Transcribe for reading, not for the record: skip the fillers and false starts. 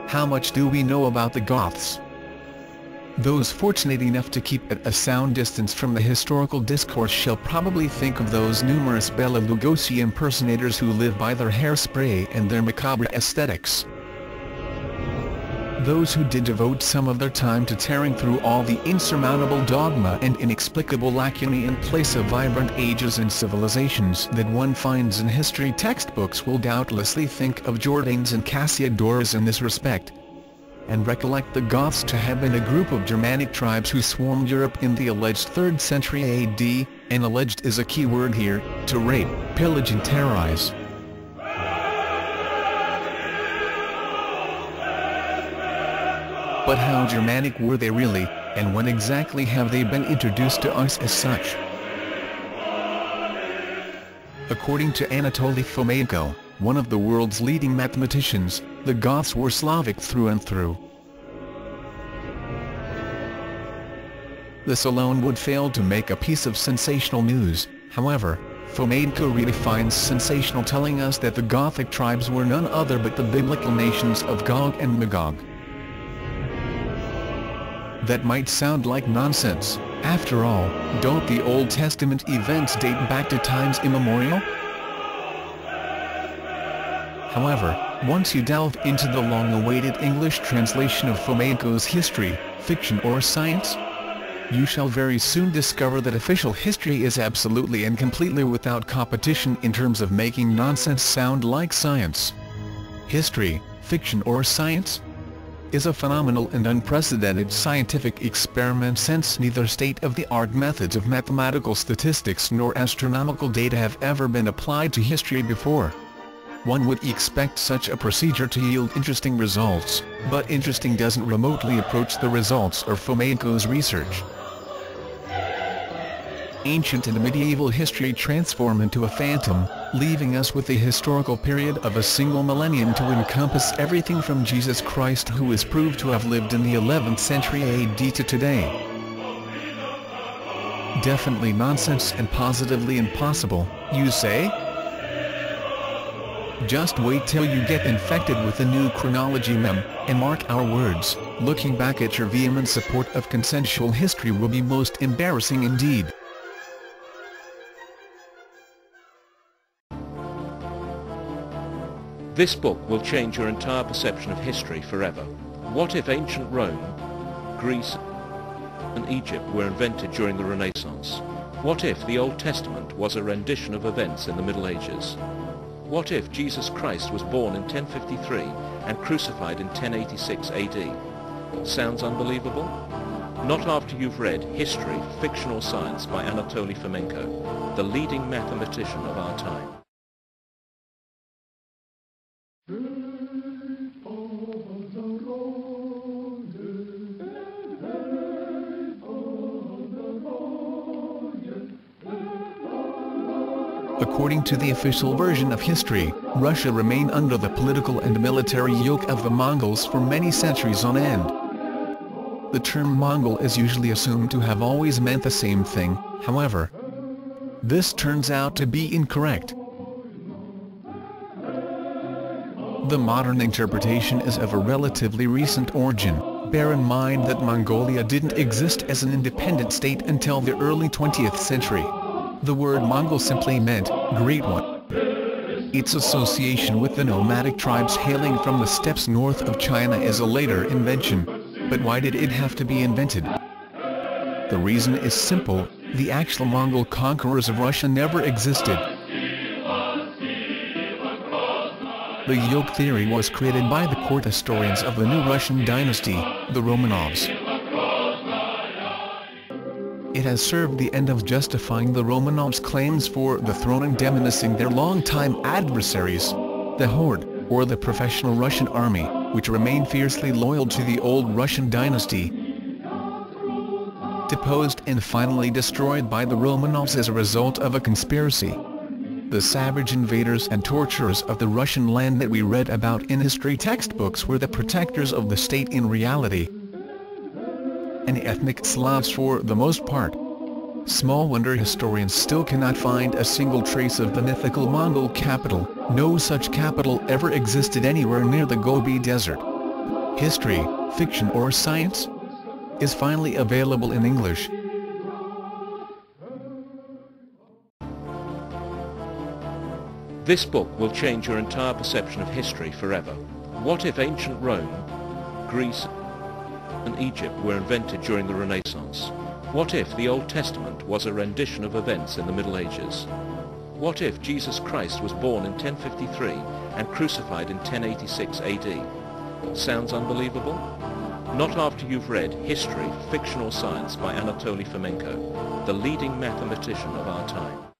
How much do we know about the Goths? Those fortunate enough to keep at a sound distance from the historical discourse shall probably think of those numerous Bela Lugosi impersonators who live by their hairspray and their macabre aesthetics. Those who did devote some of their time to tearing through all the insurmountable dogma and inexplicable lacunae in place of vibrant ages and civilizations that one finds in history textbooks will doubtlessly think of Jordanes and Cassiodorus in this respect, and recollect the Goths to have been a group of Germanic tribes who swarmed Europe in the alleged 3rd century AD, and alleged is a key word here, to rape, pillage and terrorize. But how Germanic were they really, and when exactly have they been introduced to us as such? According to Anatoly Fomenko, one of the world's leading mathematicians, the Goths were Slavic through and through. This alone would fail to make a piece of sensational news. However, Fomenko redefines sensational, telling us that the Gothic tribes were none other but the biblical nations of Gog and Magog. That might sound like nonsense. After all, don't the Old Testament events date back to times immemorial? However, once you delve into the long-awaited English translation of Fomenko's history, fiction or science, you shall very soon discover that official history is absolutely and completely without competition in terms of making nonsense sound like science. History, fiction or science, is a phenomenal and unprecedented scientific experiment, since neither state-of-the-art methods of mathematical statistics nor astronomical data have ever been applied to history before. One would expect such a procedure to yield interesting results, but interesting doesn't remotely approach the results of Fomenko's research. Ancient and medieval history transform into a phantom, leaving us with the historical period of a single millennium to encompass everything from Jesus Christ, who is proved to have lived in the 11th century AD, to today. Definitely nonsense and positively impossible, you say? Just wait till you get infected with the new chronology meme, and mark our words, looking back at your vehement support of consensual history will be most embarrassing indeed. This book will change your entire perception of history forever. What if ancient Rome, Greece and Egypt were invented during the Renaissance? What if the Old Testament was a rendition of events in the Middle Ages? What if Jesus Christ was born in 1053 and crucified in 1086 AD? Sounds unbelievable? Not after you've read History, Fiction or Science by Anatoly Fomenko, the leading mathematician of our time. According to the official version of history, Russia remained under the political and military yoke of the Mongols for many centuries on end. The term Mongol is usually assumed to have always meant the same thing, however. This turns out to be incorrect. The modern interpretation is of a relatively recent origin. Bear in mind that Mongolia didn't exist as an independent state until the early 20th century. The word Mongol simply meant Great One. Its association with the nomadic tribes hailing from the steppes north of China is a later invention. But why did it have to be invented? The reason is simple: the actual Mongol conquerors of Russia never existed. The yoke theory was created by the court historians of the new Russian dynasty, the Romanovs. It has served the end of justifying the Romanovs' claims for the throne and demonizing their longtime adversaries, the Horde, or the professional Russian army, which remained fiercely loyal to the old Russian dynasty. Deposed and finally destroyed by the Romanovs as a result of a conspiracy. The savage invaders and torturers of the Russian land that we read about in history textbooks were the protectors of the state in reality. And ethnic Slavs for the most part. Small wonder historians still cannot find a single trace of the mythical Mongol capital. No such capital ever existed anywhere near the Gobi Desert. history, fiction or science? Is finally available in English. This book will change your entire perception of history forever. What if ancient Rome, Greece and Egypt were invented during the Renaissance? What if the Old Testament was a rendition of events in the Middle Ages? What if Jesus Christ was born in 1053 and crucified in 1086 AD? Sounds unbelievable? Not after you've read History, Fiction or Science by Anatoly Fomenko, the leading mathematician of our time.